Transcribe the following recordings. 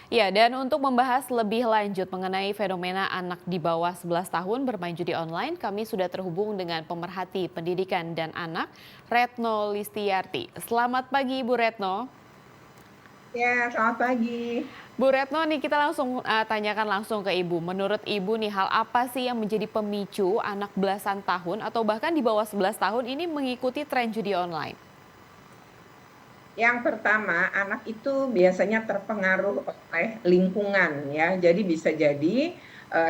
Ya, dan untuk membahas lebih lanjut mengenai fenomena anak di bawah 11 tahun bermain judi online, kami sudah terhubung dengan pemerhati pendidikan dan anak, Retno Listiarti. Selamat pagi, Ibu Retno. Ya, selamat pagi. Bu Retno nih kita langsung tanyakan langsung ke Ibu. Menurut Ibu nih hal apa sih yang menjadi pemicu anak belasan tahun atau bahkan di bawah 11 tahun ini mengikuti tren judi online? Yang pertama, anak itu biasanya terpengaruh oleh lingkungan ya. Jadi bisa jadi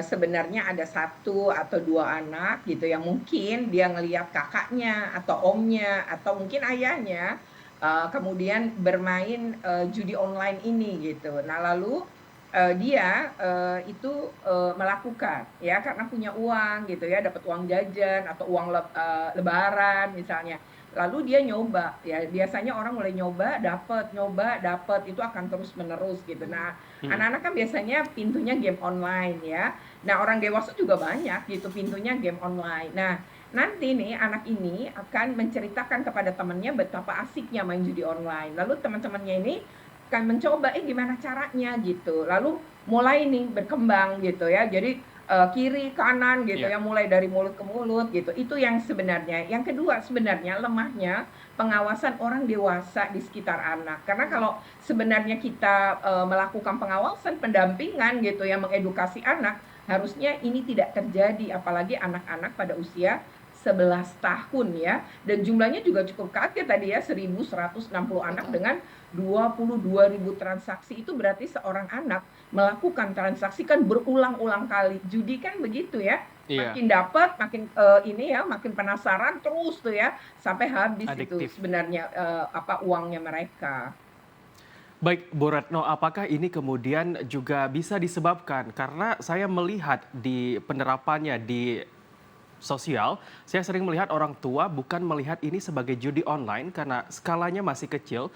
sebenarnya ada satu atau dua anak gitu yang mungkin dia ngelihat kakaknya atau omnya atau mungkin ayahnya kemudian bermain judi online ini gitu. Nah, lalu dia itu melakukan ya karena punya uang gitu ya, dapat uang jajan atau uang lebaran misalnya. Lalu dia nyoba, ya biasanya orang mulai nyoba dapet, itu akan terus-menerus gitu. Nah, Hmm. anak-anak kan biasanya pintunya game online ya. Nah, orang dewasa juga banyak gitu pintunya game online. Nah, nanti nih anak ini akan menceritakan kepada temannya betapa asiknya main judi online. Lalu teman-temannya ini akan mencoba, gimana caranya gitu. Lalu mulai nih berkembang gitu ya. Jadi kiri, kanan gitu Iya. ya, mulai dari mulut ke mulut gitu. Itu yang sebenarnya. Yang kedua sebenarnya lemahnya pengawasan orang dewasa di sekitar anak. Karena kalau sebenarnya kita melakukan pengawasan, pendampingan gitu ya, mengedukasi anak, harusnya ini tidak terjadi apalagi anak-anak pada usia 11 tahun ya. Dan jumlahnya juga cukup kaget tadi ya, 1.160 anak Betul. dengan 22.000 transaksi. Itu berarti seorang anak melakukan transaksi kan berulang-ulang kali. Judi kan begitu ya, Iya, makin dapat, makin ini ya, makin penasaran terus tuh ya, sampai habis itu adiktif. sebenarnya apa uangnya mereka. Baik, Bu Retno, apakah ini kemudian juga bisa disebabkan karena saya melihat di penerapannya di sosial, saya sering melihat orang tua bukan melihat ini sebagai judi online karena skalanya masih kecil,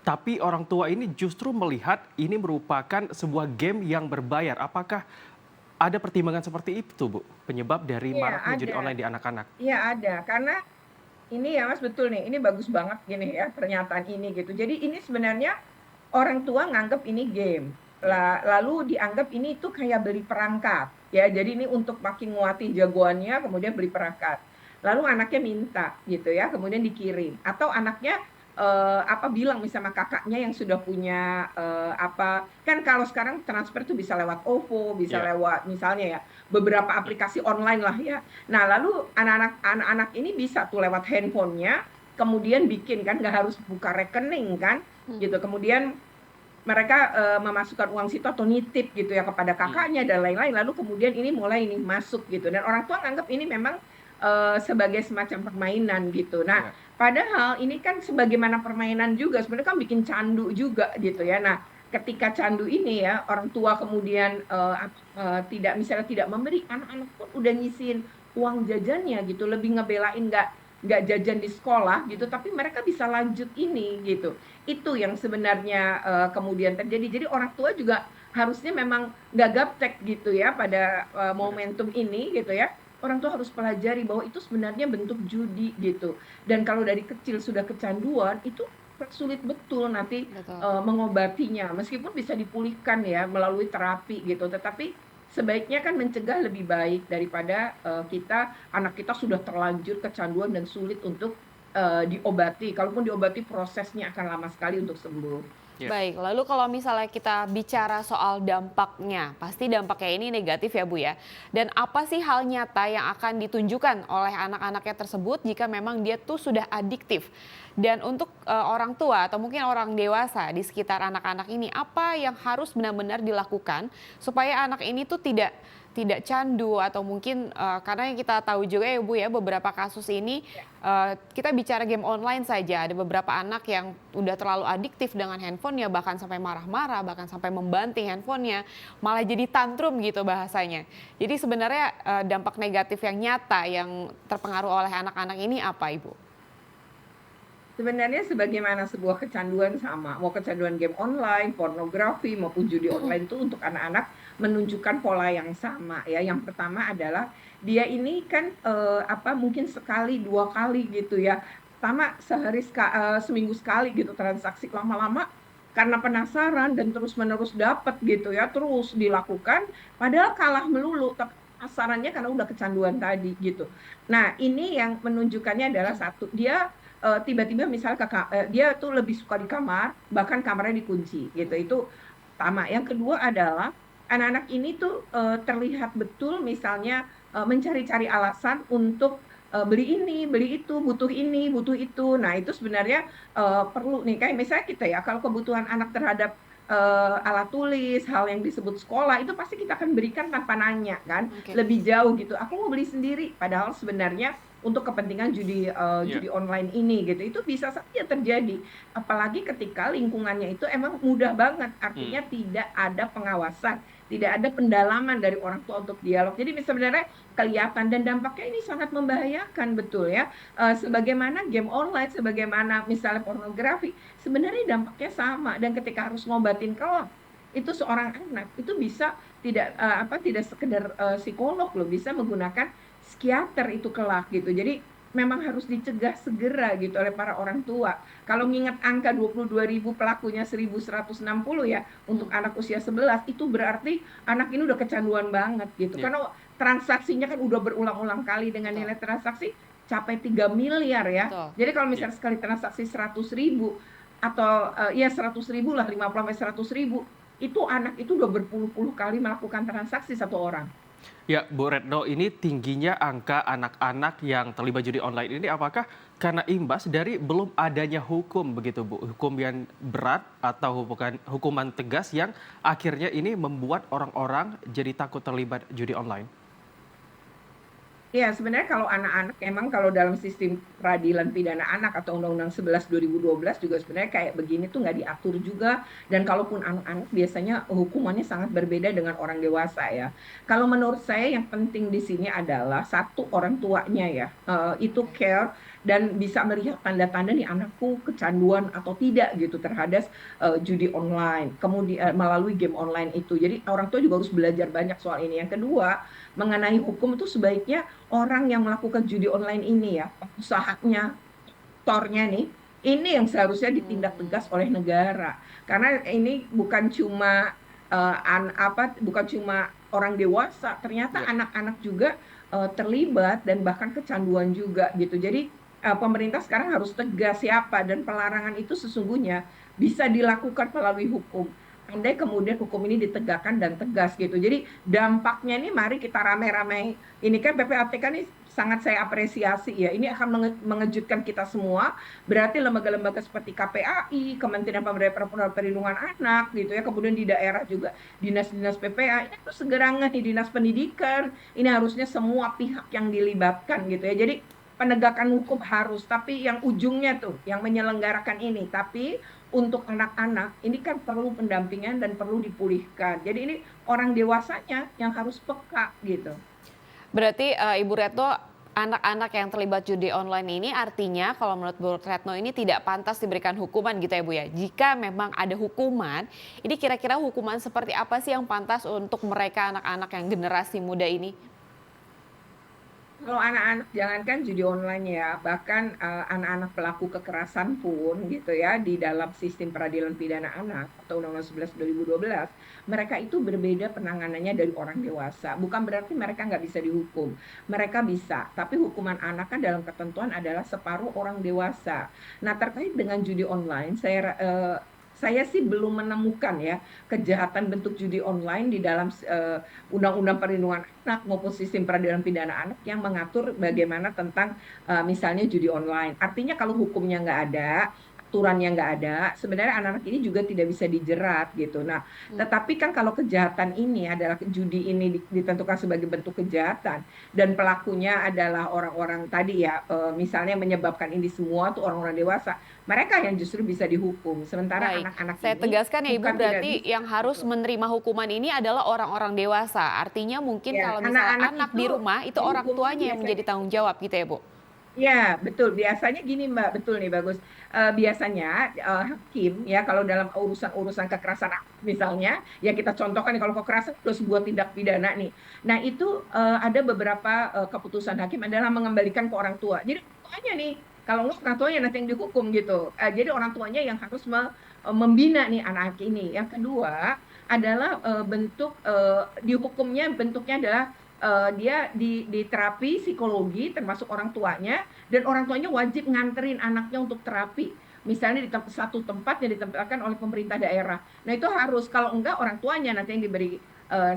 tapi orang tua ini justru melihat ini merupakan sebuah game yang berbayar. Apakah ada pertimbangan seperti itu, Bu? Penyebab dari Iya maraknya judi ada, online di anak-anak? iya ada. Karena ini ya Mas, betul nih, ini bagus banget gini ya pernyataan ini gitu. Jadi ini sebenarnya orang tua nganggep ini game, Ya. lalu dianggap ini tuh kayak beli perangkat, ya. Jadi ini untuk makin nguatin jagoannya, kemudian beli perangkat. Lalu anaknya minta gitu ya, kemudian dikirim. Atau anaknya, apa, bilang nih sama kakaknya yang sudah punya, apa kan kalau sekarang transfer tuh bisa lewat OVO, bisa Ya. lewat misalnya ya, beberapa aplikasi online lah ya. Nah, lalu anak-anak ini bisa tuh lewat handphonenya, kemudian bikin kan, nggak harus buka rekening kan, gitu. Kemudian mereka, memasukkan uang situ atau nitip gitu ya kepada Hmm. kakaknya dan lain-lain, lalu kemudian ini mulai nih masuk gitu dan orang tua nganggep ini memang, sebagai semacam permainan gitu. Nah, Ya. padahal ini kan sebagaimana permainan juga, sebenarnya kan bikin candu juga gitu ya. Nah, ketika candu ini ya, orang tua kemudian, tidak misalnya tidak memberi, anak-anak pun udah nyisihin uang jajannya gitu, lebih ngebelain nggak jajan di sekolah gitu, tapi mereka bisa lanjut ini gitu. Itu yang sebenarnya, kemudian terjadi. Jadi orang tua juga harusnya memang nggak gaptek gitu ya pada, Benar. momentum ini gitu ya. Orang tua harus pelajari bahwa itu sebenarnya bentuk judi gitu. Dan kalau dari kecil sudah kecanduan, itu sulit betul nanti, Betul. mengobatinya. Meskipun bisa dipulihkan ya melalui terapi gitu, tetapi sebaiknya kan mencegah lebih baik daripada, anak kita sudah terlanjur kecanduan dan sulit untuk diobati, kalaupun diobati prosesnya akan lama sekali untuk sembuh. Ya. Baik, lalu kalau misalnya kita bicara soal dampaknya, pasti dampaknya ini negatif ya Bu ya. Dan apa sih hal nyata yang akan ditunjukkan oleh anak-anaknya tersebut jika memang dia tuh sudah adiktif? Dan untuk orang tua atau mungkin orang dewasa di sekitar anak-anak ini, apa yang harus benar-benar dilakukan supaya anak ini tuh tidak candu atau mungkin karena yang kita tahu juga ya Bu ya beberapa kasus ini kita bicara game online saja ada beberapa anak yang udah terlalu adiktif dengan handphonenya bahkan sampai marah-marah bahkan sampai membanting handphonenya malah jadi tantrum gitu bahasanya. Jadi sebenarnya dampak negatif yang nyata yang terpengaruh oleh anak-anak ini apa Ibu? Sebenarnya sebagaimana sebuah kecanduan sama, mau kecanduan game online, pornografi, maupun judi online itu untuk anak-anak menunjukkan pola yang sama ya. Yang pertama adalah dia ini kan, apa, mungkin sekali, 2 kali gitu ya. Pertama seminggu sekali gitu transaksi, lama-lama karena penasaran dan terus-menerus dapat gitu ya, terus dilakukan padahal kalah melulu, tapi penasarannya karena udah kecanduan tadi gitu. Nah, ini yang menunjukkannya adalah satu, dia tiba-tiba misalnya dia tuh lebih suka di kamar, bahkan kamarnya dikunci gitu. Itu pertama. Yang kedua adalah anak-anak ini tuh terlihat betul misalnya mencari-cari alasan untuk beli ini, beli itu, butuh ini, butuh itu. Nah, itu sebenarnya perlu nih, kayak misalnya kita ya, kalau kebutuhan anak terhadap alat tulis, hal yang disebut sekolah, itu pasti kita akan berikan tanpa nanya kan, Oke. lebih jauh gitu. Aku mau beli sendiri, padahal sebenarnya untuk kepentingan Iya. judi online ini gitu, itu bisa saja terjadi. Apalagi ketika lingkungannya itu emang mudah banget, Mmm. artinya tidak ada pengawasan, tidak ada pendalaman dari orang tua untuk dialog. Jadi sebenarnya kelihatan dan dampaknya ini sangat membahayakan, betul ya. Sebagaimana game online, sebagaimana misalnya pornografi, sebenarnya dampaknya sama dan ketika harus ngobatin kelak, itu seorang anak itu bisa tidak sekedar psikolog loh, bisa menggunakan psikiater itu kelak gitu. Jadi memang harus dicegah segera gitu oleh para orang tua. Kalau ngingat angka 22.000 pelakunya 1.160 ya Hmm. untuk anak usia 11, itu berarti anak ini udah kecanduan banget gitu. Iya. Karena transaksinya kan udah berulang-ulang kali dengan Betul, nilai transaksi capai 3 miliar ya. betul. Jadi kalau Iya. misalnya sekali transaksi 100.000 atau ya 100.000 lah, 50 sampai 100.000, itu anak itu udah berpuluh-puluh kali melakukan transaksi satu orang. Ya, Bu Retno, ini tingginya angka anak-anak yang terlibat judi online ini apakah karena imbas dari belum adanya hukum begitu, Bu? Hukum yang berat atau bukan hukuman tegas yang akhirnya ini membuat orang-orang jadi takut terlibat judi online? Iya, sebenarnya kalau anak-anak emang kalau dalam sistem peradilan pidana anak atau Undang-Undang 11 2012 juga sebenarnya kayak begini tuh nggak diatur juga, dan kalaupun anak-anak biasanya hukumannya sangat berbeda dengan orang dewasa ya. Kalau menurut saya yang penting di sini adalah satu orang tuanya ya, itu Oke. care dan bisa melihat tanda-tanda nih anakku kecanduan atau tidak gitu terhadap judi online, kemudian melalui game online itu. Jadi orang tua juga harus belajar banyak soal ini. Yang kedua, mengenai hukum itu sebaiknya orang yang melakukan judi online ini ya, usahanya, aktornya nih, ini yang seharusnya ditindak tegas Hmm. oleh negara. Karena ini bukan cuma bukan cuma orang dewasa, ternyata Ya. anak-anak juga terlibat dan bahkan kecanduan juga gitu. Jadi pemerintah sekarang harus tegas siapa, dan pelarangan itu sesungguhnya bisa dilakukan melalui hukum. Andai kemudian hukum ini ditegakkan dan tegas gitu. Jadi dampaknya ini mari kita rame-rame. Ini kan PPATK ini sangat saya apresiasi ya. Ini akan mengejutkan kita semua. Berarti lembaga-lembaga seperti KPAI, Kementerian Pemberdayaan Perlindungan Anak gitu ya, kemudian di daerah juga dinas-dinas PPA, ini harus segera nih dinas pendidikan. Ini harusnya semua pihak yang dilibatkan gitu ya. Jadi penegakan hukum harus, tapi yang ujungnya tuh yang menyelenggarakan ini. Tapi untuk anak-anak ini kan perlu pendampingan dan perlu dipulihkan. Jadi ini orang dewasanya yang harus peka gitu. Berarti Ibu Retno, anak-anak yang terlibat judi online ini artinya kalau menurut Bu Retno ini tidak pantas diberikan hukuman gitu ya Bu ya. Jika memang ada hukuman, ini kira-kira hukuman seperti apa sih yang pantas untuk mereka anak-anak yang generasi muda ini? Kalau anak-anak jangankan judi online ya, bahkan anak-anak pelaku kekerasan pun gitu ya, di dalam sistem peradilan pidana anak atau Undang-Undang 11 2012, mereka itu berbeda penanganannya dari orang dewasa. Bukan berarti mereka nggak bisa dihukum. Mereka bisa, tapi hukuman anak kan dalam ketentuan adalah separuh orang dewasa. Nah, terkait dengan judi online, saya sih belum menemukan ya kejahatan bentuk judi online di dalam Undang-Undang Perlindungan Anak maupun sistem peradilan pidana anak yang mengatur bagaimana tentang misalnya judi online. Artinya kalau hukumnya nggak ada, aturannya nggak ada, sebenarnya anak-anak ini juga tidak bisa dijerat gitu. Nah, Hmm. tetapi kan kalau kejahatan ini adalah judi ini ditentukan sebagai bentuk kejahatan dan pelakunya adalah orang-orang tadi ya, misalnya menyebabkan ini semua tuh orang-orang dewasa, mereka yang justru bisa dihukum. Sementara Baik, anak-anak saya ini tegaskan ya Ibu, bukan tidak berarti bisa yang harus gitu. menerima hukuman ini adalah orang-orang dewasa. Artinya mungkin Ya, kalau misalnya anak-anak anak itu di rumah itu orang dihukumnya tuanya yang menjadi biasanya tanggung jawab gitu ya Bu? ya, betul. Biasanya gini, Mbak, betul nih, bagus. Biasanya, hakim ya kalau dalam urusan-urusan kekerasan anak misalnya, ya kita contohkan nih kalau kekerasan itu sebuah tindak pidana nih. Nah itu, ada beberapa, keputusan hakim adalah mengembalikan ke orang tua. Jadi orang tuanya nih, kalau nggak orang tuanya nanti yang dihukum gitu. Jadi orang tuanya yang harus membina nih anak ini. Yang kedua adalah bentuk di hukumnya bentuknya adalah dia di terapi psikologi termasuk orang tuanya, dan orang tuanya wajib nganterin anaknya untuk terapi. Misalnya di satu tempat yang ditempatkan oleh pemerintah daerah. Nah itu harus, kalau enggak orang tuanya nanti yang diberi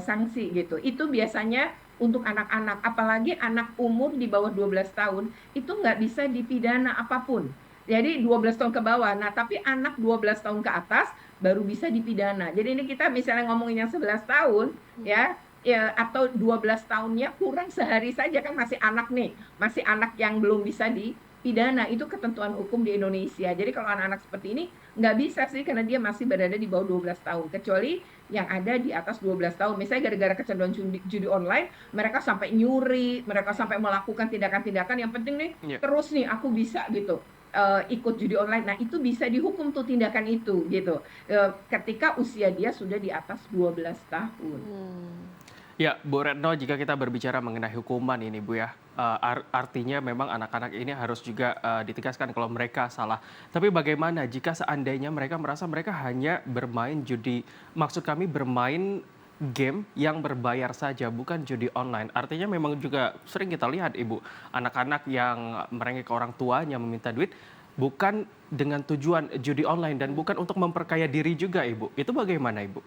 sanksi gitu. Itu biasanya untuk anak-anak, apalagi anak umur di bawah 12 tahun, itu nggak bisa dipidana apapun. Jadi 12 tahun ke bawah. Nah, tapi anak 12 tahun ke atas baru bisa dipidana. Jadi ini kita misalnya ngomongin yang 11 tahun, ya, ya atau 12 tahunnya kurang sehari saja kan masih anak nih, masih anak yang belum bisa dipidana. Itu ketentuan hukum di Indonesia. Jadi kalau anak-anak seperti ini nggak bisa sih karena dia masih berada di bawah 12 tahun. Kecuali yang ada di atas 12 tahun. Misalnya gara-gara kecanduan judi online, mereka sampai nyuri, mereka sampai melakukan tindakan-tindakan yang penting nih, Iya. terus nih aku bisa gitu ikut judi online. Nah, itu bisa dihukum tuh tindakan itu gitu. Ketika usia dia sudah di atas 12 tahun. Hmm. Ya, Bu Retno, jika kita berbicara mengenai hukuman ini, Bu ya, artinya memang anak-anak ini harus juga ditegaskan kalau mereka salah. Tapi bagaimana jika seandainya mereka merasa mereka hanya bermain judi, maksud kami bermain game yang berbayar saja, bukan judi online. Artinya memang juga sering kita lihat, Ibu, anak-anak yang merengek ke orang tuanya meminta duit, bukan dengan tujuan judi online dan bukan untuk memperkaya diri juga, Ibu. Itu bagaimana, Ibu?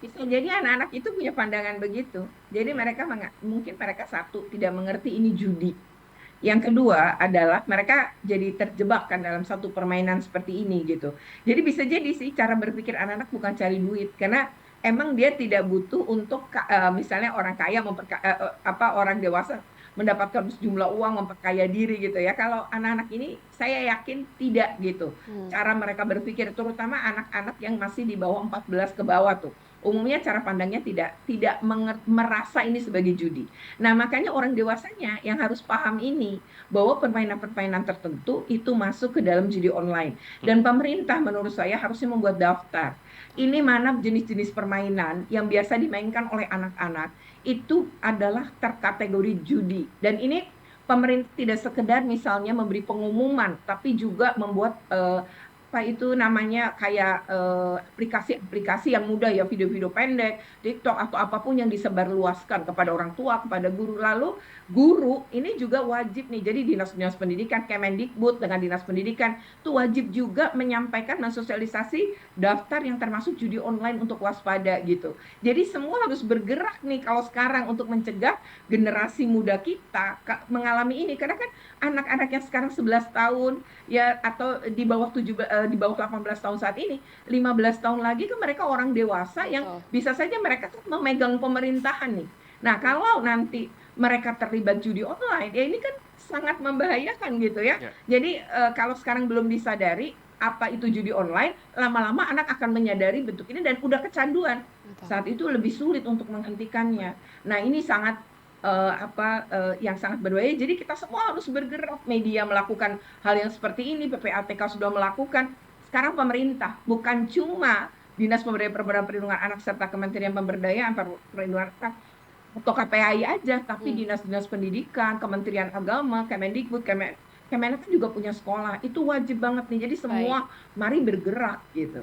Bisa jadi anak-anak itu punya pandangan begitu. Jadi mereka mungkin mereka satu tidak mengerti ini judi. Yang kedua adalah mereka jadi terjebak kan dalam satu permainan seperti ini gitu. Jadi bisa jadi sih cara berpikir anak-anak bukan cari duit karena emang dia tidak butuh untuk misalnya orang kaya orang dewasa mendapatkan sejumlah uang memperkaya diri gitu ya. Kalau anak-anak ini saya yakin tidak gitu. Hmm. Cara mereka berpikir terutama anak-anak yang masih di bawah 14 ke bawah tuh. Umumnya cara pandangnya tidak merasa ini sebagai judi. Nah, makanya orang dewasanya yang harus paham ini, bahwa permainan-permainan tertentu itu masuk ke dalam judi online. Dan pemerintah menurut saya harusnya membuat daftar. Ini mana jenis-jenis permainan yang biasa dimainkan oleh anak-anak, itu adalah terkategori judi. Dan ini pemerintah tidak sekedar misalnya memberi pengumuman, tapi juga membuat apa itu namanya kayak aplikasi-aplikasi yang mudah ya, video-video pendek, TikTok atau apapun yang disebarluaskan kepada orang tua, kepada guru. Lalu guru ini juga wajib nih, jadi dinas-dinas pendidikan, Kemendikbud dengan dinas pendidikan itu wajib juga menyampaikan mensosialisasi daftar yang termasuk judi online untuk waspada gitu. Jadi semua harus bergerak nih kalau sekarang untuk mencegah generasi muda kita mengalami ini, karena kan anak-anak yang sekarang 11 tahun ya atau di bawah 18 tahun saat ini, 15 tahun lagi kan mereka orang dewasa yang Betul. bisa saja mereka kan memegang pemerintahan nih. Nah, kalau nanti mereka terlibat judi online, ya ini kan sangat membahayakan gitu ya. Ya. Jadi kalau sekarang belum disadari apa itu judi online, lama-lama anak akan menyadari bentuk ini dan udah kecanduan. Betul. Saat itu lebih sulit untuk menghentikannya. Nah, ini sangat yang sangat berbahaya. Jadi kita semua harus bergerak, media melakukan hal yang seperti ini, PPATK sudah melakukan. Sekarang pemerintah, bukan cuma Dinas Pemberdayaan Perlindungan Anak serta Kementerian Pemberdayaan Perlindungan Anak atau KPAI aja, tapi Hmm. dinas-dinas pendidikan, Kementerian Agama, Kemendikbud, Kemenak juga punya sekolah. Itu wajib banget nih. Jadi Baik. semua mari bergerak gitu.